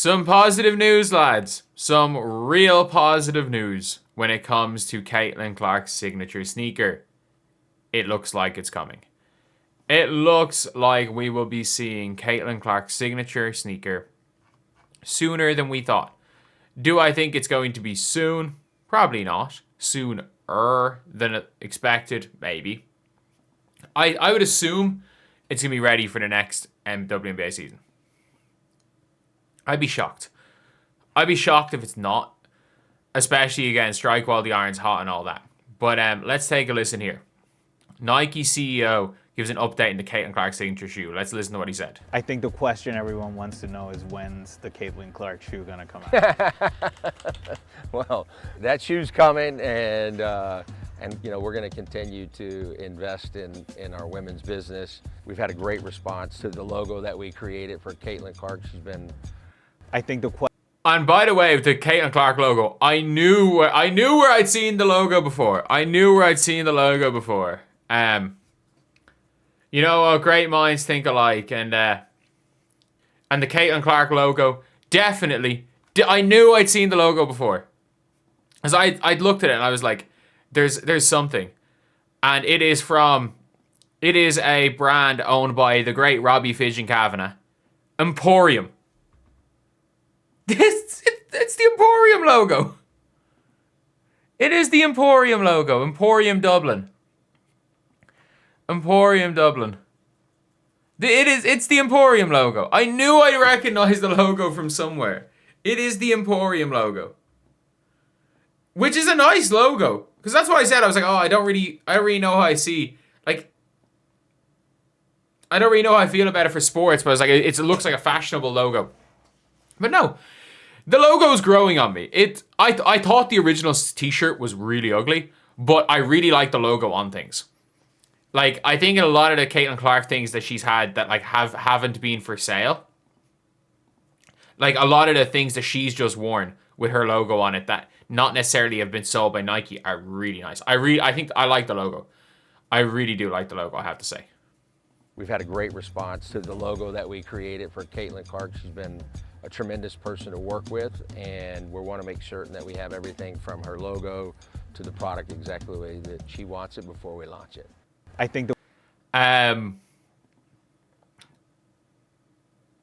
Some positive news, lads. Some real positive news when it comes to Caitlin Clark's signature sneaker. It looks like it's coming. It looks like we will be seeing Caitlin Clark's signature sneaker sooner than we thought. Do I think it's going to be soon? Probably not. Sooner than expected, maybe. I would assume it's going to be ready for the next WNBA season. I'd be shocked. I'd be shocked if it's not. Especially, again, strike while the iron's hot and all that. But let's take a listen here. Nike CEO gives an update in the Caitlin Clark signature shoe. Let's listen to what he said. I think the question everyone wants to know is when's the Caitlin Clark shoe gonna come out? Well, that shoe's coming, and you know, we're going to continue to invest in our women's business. We've had a great response to the logo that we created for Caitlin Clark. She's been. I think the question. And by the way, with the Caitlin Clark logo, I knew where I'd seen the logo before. You know, great minds think alike, and the Caitlin Clark logo, definitely. I knew I'd seen the logo before, as I'd looked at it and I was like, there's something, and it is a brand owned by the great Robbie Fidgen-Kavanagh, Emporium. It's the Emporium logo. It is the Emporium logo. Emporium Dublin. It's the Emporium logo. I knew I recognized the logo from somewhere. It is the Emporium logo. Which is a nice logo. Because that's what I said. I was like, I don't really know how I see. Like, I don't really know how I feel about it for sports, but I was like, it looks like a fashionable logo. But no. The logo's growing on me. I thought the original t-shirt was really ugly, but I really like the logo on things. Like, I think in a lot of the Caitlin Clark things that she's had that like haven't been for sale, like a lot of the things that she's just worn with her logo on it that not necessarily have been sold by Nike are really nice. I think I like the logo. I really do like the logo, I have to say. We've had a great response to the logo that we created for Caitlin Clark. She's been a tremendous person to work with, and we want to make certain that we have everything from her logo to the product exactly the way that she wants it before we launch it. I think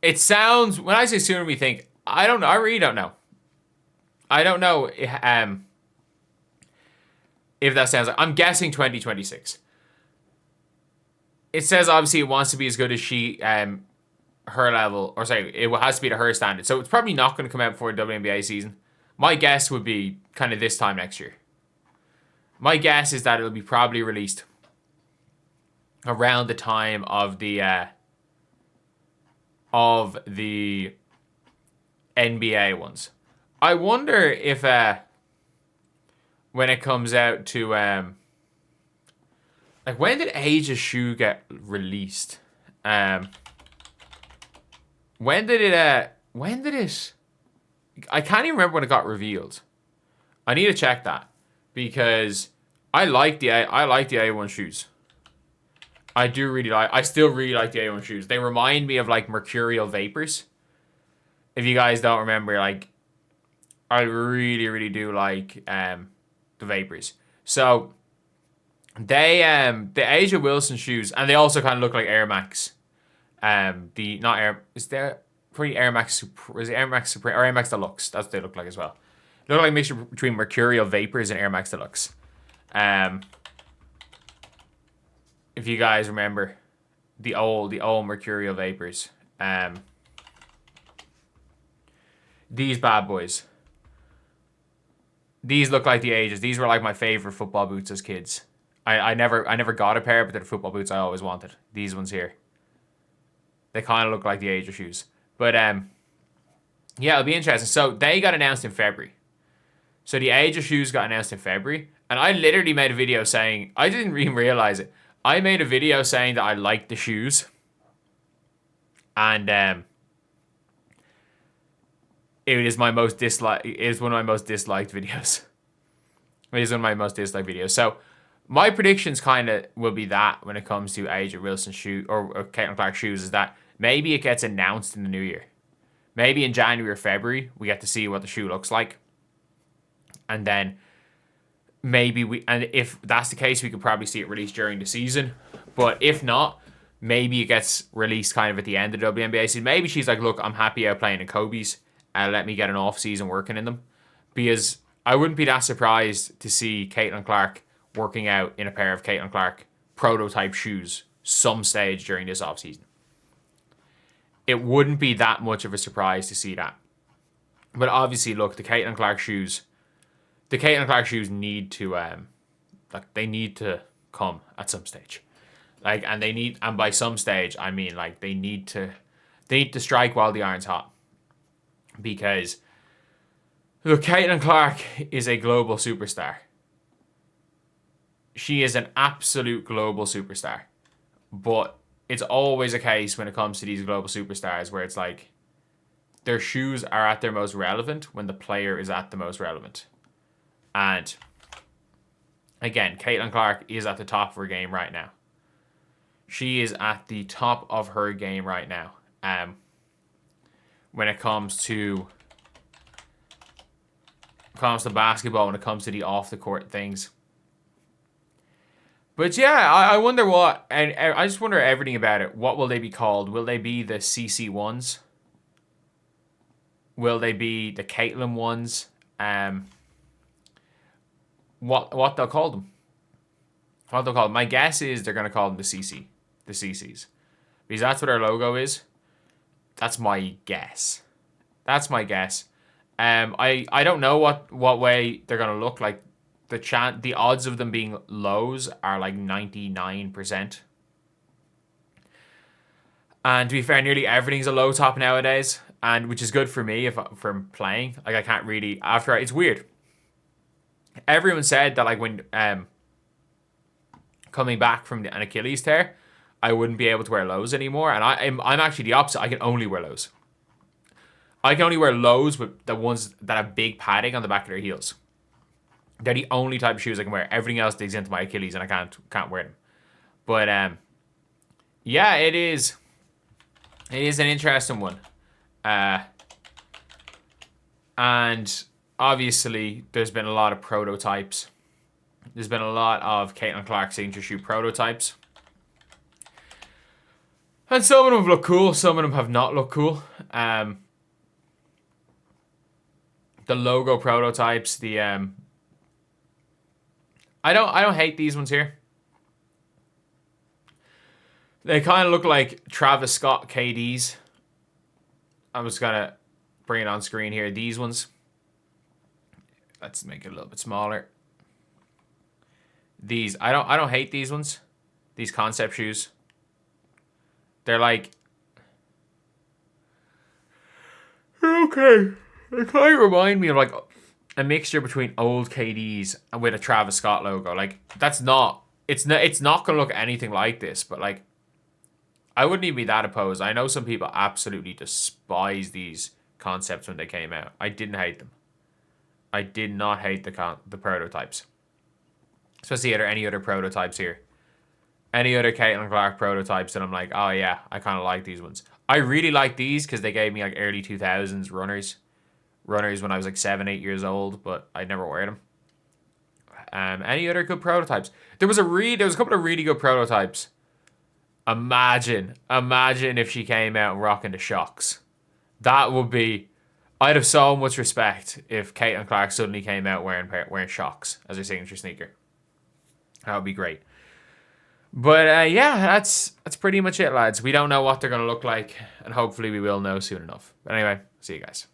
it sounds, when I say sooner we think, I don't know. I really don't know. I don't know if that sounds like, I'm guessing 2026. It says obviously it wants to be as good as her level, or sorry, it has to be to her standard. So it's probably not going to come out before the WNBA season. My guess would be kind of this time next year. My guess is that it'll be probably released around the time of the NBA ones. I wonder if when it comes out to like, when did Age's shoe get released? When did it I can't even remember when it got revealed. I need to check that, because I like the A1 shoes. I still really like the A1 shoes. They remind me of like Mercurial Vapors. If you guys don't remember, like, I really, really do like the Vapors. So they the A'ja Wilson shoes, and they also kind of look like Air Max. Is there pretty Air Max Super, is it Air Max Supreme or Air Max Deluxe? That's what they look like as well. They look like a mixture between Mercurial Vapors and Air Max Deluxe. If you guys remember the old Mercurial Vapors. These bad boys. These look like the Ages. These were like my favorite football boots as kids. I never got a pair, but they're the football boots I always wanted. These ones here. They kind of look like the Asia shoes. But, yeah, it'll be interesting. So, they got announced in February. So, the Asia shoes got announced in February. And I literally made a video saying, I didn't even realize it. I made a video saying that I liked the shoes. And, it is one of my most disliked videos. It is one of my most disliked videos. So, my predictions kind of will be that when it comes to A'ja Wilson shoe or Caitlin Clark shoes, is that maybe it gets announced in the new year. Maybe in January or February, we get to see what the shoe looks like. And then and if that's the case, we could probably see it released during the season. But if not, maybe it gets released kind of at the end of the WNBA season. Maybe she's like, look, I'm happy out playing in Kobe's. Let me get an off season working in them. Because I wouldn't be that surprised to see Caitlin Clark working out in a pair of Caitlin Clark prototype shoes some stage during this off season. It wouldn't be that much of a surprise to see that. But obviously, look, the Caitlin Clark shoes need to they need to come at some stage. And by some stage I mean like they need to strike while the iron's hot. Because look, Caitlin Clark is a global superstar. She is an absolute global superstar. But it's always a case when it comes to these global superstars where it's like their shoes are at their most relevant when the player is at the most relevant. And again, Caitlin Clark is at the top of her game right now. She is at the top of her game right now. When it comes to basketball, when it comes to the off the court things. But yeah, I wonder what, and I just wonder everything about it. What will they be called? Will they be the CC1s? Will they be the Caitlin ones? What they'll call them? What they'll call them? My guess is they're going to call them the CCs, because that's what our logo is. That's my guess. I don't know what way they're going to look like. The odds of them being lows are like 99%. And to be fair, nearly everything's a low top nowadays, and which is good for me if I'm playing. Like I can't really it's weird. Everyone said that like when coming back from an Achilles tear, I wouldn't be able to wear lows anymore, and I'm actually the opposite. I can only wear lows. I can only wear lows with the ones that have big padding on the back of their heels. They're the only type of shoes I can wear. Everything else digs into my Achilles, and I can't wear them. But yeah, it is an interesting one. And obviously, there's been a lot of prototypes. There's been a lot of Caitlin Clark signature shoe prototypes. And some of them have looked cool. Some of them have not looked cool. The logo prototypes, I don't hate these ones here. They kind of look like Travis Scott KDs. I'm just gonna bring it on screen here. These ones. Let's make it a little bit smaller. These I don't hate these ones. These concept shoes. They're like okay. They kind of remind me of like a mixture between old KDs and with a Travis Scott logo. Like it's not gonna look anything like this, but like I wouldn't even be that opposed. I know some people absolutely despise these concepts when they came out. I didn't hate them. I did not hate the prototypes. Especially are there any other prototypes here? Any other Caitlin Clark prototypes that I'm like, oh yeah, I kind of like these ones. I really like these because they gave me like early 2000s runners when I was like 7-8 years old, but I never wear them. Any other good prototypes? There was a couple of really good prototypes. Imagine if she came out rocking the Shocks. That would be. I'd have so much respect if Caitlin Clark suddenly came out wearing Shocks as her signature sneaker. That would be great. But yeah, that's pretty much it, lads. We don't know what they're gonna look like, and hopefully we will know soon enough. But anyway, see you guys.